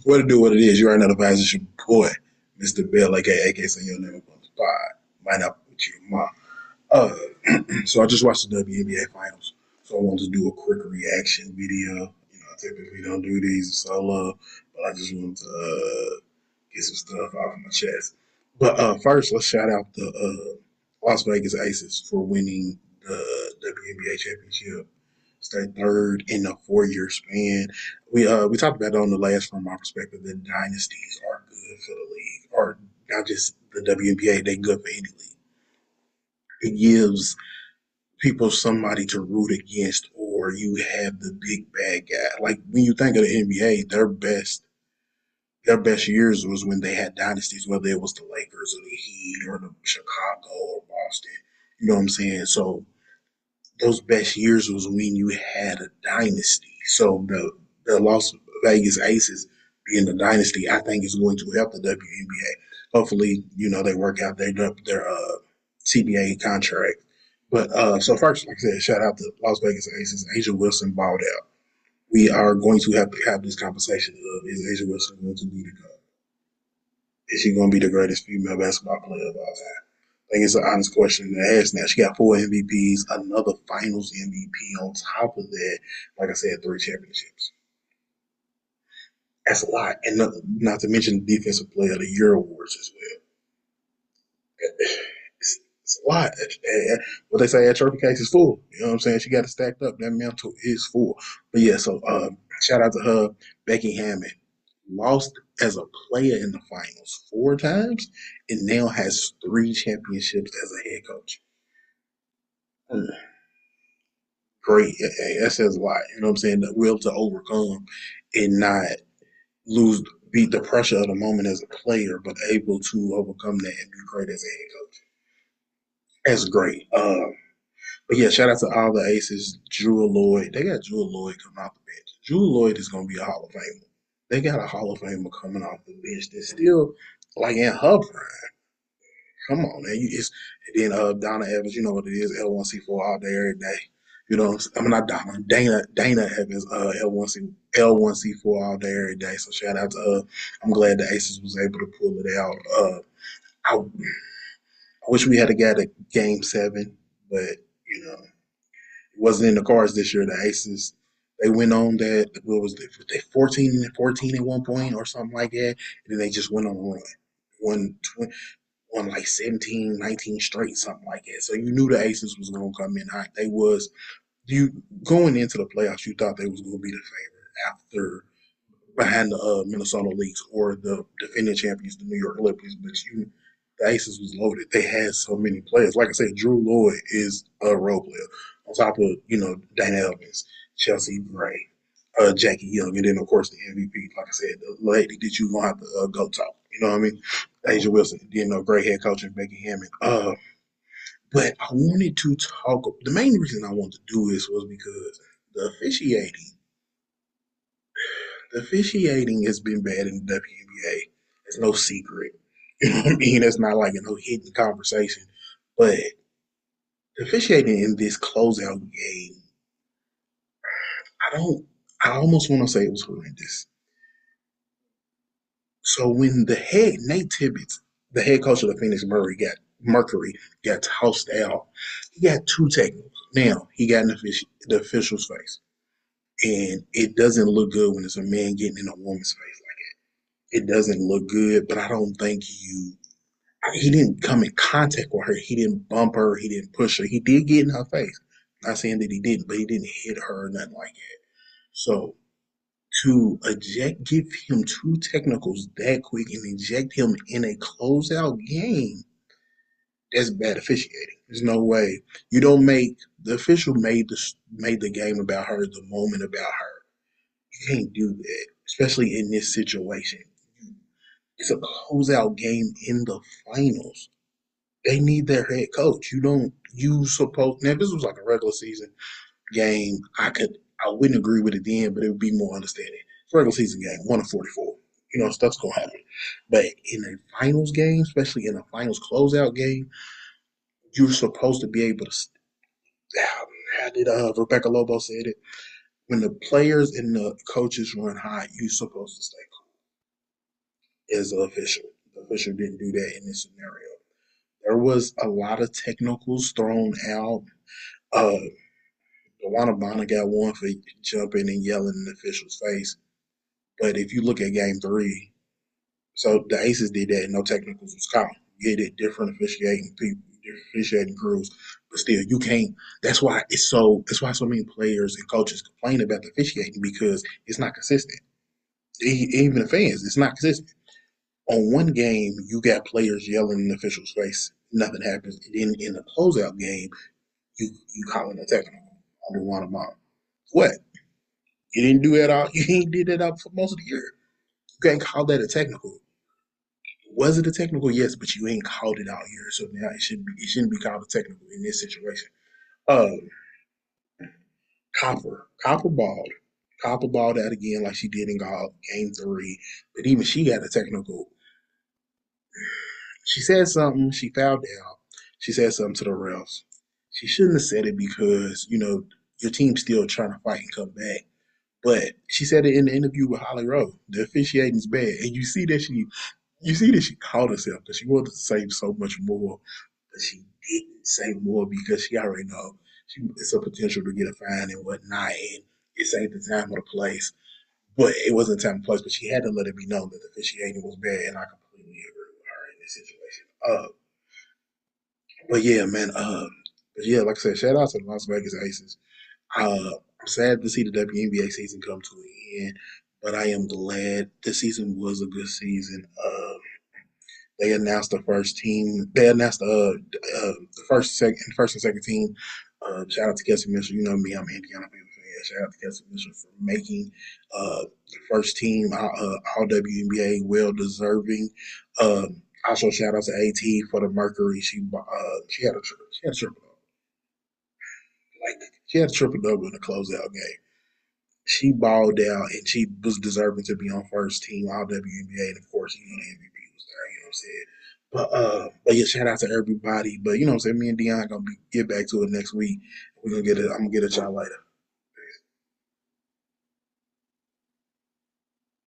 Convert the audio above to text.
What to do, what it is. You already know the vibes. It's your boy, Mr. Bill, aka say your name on the spot. Might not put you ma. So I just watched the WNBA Finals. So I wanted to do a quick reaction video. I typically don't do these solo, but I just wanted to get some stuff off my chest. But first, let's shout out the Las Vegas Aces for winning the WNBA championship. Stay third in a 4 year span. We talked about it on the last from my perspective that dynasties are good for the league, or not just the WNBA. They good for any league. It gives people somebody to root against, or you have the big bad guy. Like when you think of the NBA, their best years was when they had dynasties, whether it was the Lakers or the Heat or the Chicago or Boston. You know what I'm saying? So those best years was when you had a dynasty. So the Las Vegas Aces being the dynasty, I think is going to help the WNBA. Hopefully, they work out their CBA contract. But so first, like I said, shout out to Las Vegas Aces. Asia Wilson balled out. We are going to have this conversation of is Asia Wilson going to be the GOAT? Is she going to be the greatest female basketball player of all time? I think it's an honest question to ask now. She got 4 MVPs, another finals MVP on top of that. Like I said, 3 championships. That's a lot. And not to mention the Defensive Player of the Year awards as well. It's a lot. What they say, a trophy case is full. You know what I'm saying? She got it stacked up. That mantle is full. But yeah, so shout out to her. Becky Hammond lost as a player in the finals 4 times and now has 3 championships as a head coach. Mm, great. That says a lot. You know what I'm saying? The will to overcome and not lose, beat the pressure of the moment as a player, but able to overcome that and be great as a head coach. That's great. But yeah, shout out to all the aces. Jewel Lloyd. They got Jewel Lloyd coming off the bench. Jewel Lloyd is going to be a Hall of Famer. They got a Hall of Famer coming off the bench that's still like in her prime. Come on, man. And then Donna Evans, you know what it is, L1C4 all day, every day. I mean not Donna, Dana Evans, L1C4 all day, every day. So shout out to I'm glad the Aces was able to pull it out. I wish we had a guy at game 7, but you know, it wasn't in the cards this year. The Aces, they went on that, what was they 14-14 at one point or something like that, and then they just went on a run. Won won like 17, 19 straight, something like that. So you knew the Aces was gonna come in hot. They was you going into the playoffs, you thought they was gonna be the favorite after behind the Minnesota Lynx or the defending champions, the New York Olympics. But the Aces was loaded. They had so many players. Like I said, Drew Lloyd is a role player. On top of Dana Elkins, Chelsea Gray, Jackie Young, and then of course the MVP. Like I said, the lady that you gonna have to go talk. You know what I mean? Asia Wilson, great head coach and Becky Hammond. But I wanted to talk. The main reason I wanted to do this was because the officiating. The officiating has been bad in the WNBA. It's no secret. You know what I mean? It's not like a no hidden conversation. But the officiating in this closeout game, I don't. I almost want to say it was horrendous. So when the head Nate Tibbetts, the head coach of the Phoenix Mercury, got tossed out, he got 2 technicals. Now he got in the official's face, and it doesn't look good when it's a man getting in a woman's face like that. It doesn't look good, but I don't think he didn't come in contact with her. He didn't bump her. He didn't push her. He did get in her face. Not saying that he didn't, but he didn't hit her or nothing like that. So to give him 2 technicals that quick and inject him in a closeout game, that's bad officiating. There's no way. You don't make the official made the game about her, the moment about her. You can't do that, especially in this situation. It's a closeout game in the finals. They need their head coach. You don't. You supposed now. If this was like a regular season game, I wouldn't agree with it then, but it would be more understanding. It's a regular season game, 1-44. Stuff's gonna happen. But in a finals game, especially in a finals closeout game, you're supposed to be able to. How did Rebecca Lobo said it? when the players and the coaches run hot, you're supposed to stay cool as an official. The official didn't do that in this scenario. There was a lot of technicals thrown out. Uh, Bonner got one for jumping and yelling in the official's face. But if you look at game three, so the Aces did that and no technicals was called. You get it, different officiating people, different officiating crews, but still you can't. That's why it's so. That's why so many players and coaches complain about the officiating because it's not consistent. Even the fans, it's not consistent. On one game, you got players yelling in the official's face, nothing happens. And then in the closeout game, you calling a technical under one of them. What? You didn't do that all. You ain't did that out for most of the year. You can't call that a technical. Was it a technical? Yes, but you ain't called it out here, so now it shouldn't be called a technical in this situation. Um, Copper balled. Copper balled out again like she did in game three, but even she got a technical. She said something. She fouled out. She said something to the refs. She shouldn't have said it because your team's still trying to fight and come back. But she said it in the interview with Holly Rowe. The officiating's bad, and you see that she called herself because she wanted to say so much more, but she didn't say more because she already know it's a potential to get a fine and whatnot, and it ain't the time or the place. But it wasn't the time and place, but she had to let it be known that the officiating was bad, and I completely agree with her in this situation. But yeah, man. But yeah, like I said, shout out to the Las Vegas Aces. I'm sad to see the WNBA season come to an end, but I am glad the season was a good season. They announced the first team. They announced the first and second team. Shout out to Kelsey Mitchell. You know me, I'm an Indiana fan. Shout out to Kelsey Mitchell for making the first team all WNBA, well deserving. Also, shout out to AT for the Mercury. She had a triple double. Like she had a triple double in the closeout game. She balled out and she was deserving to be on first team all WNBA. And of course, the MVP was there. You know what I'm saying? But yeah, shout out to everybody. But you know what I'm saying? Me and Dion gonna get back to it next week. We're gonna get it. I'm gonna get it y'all later.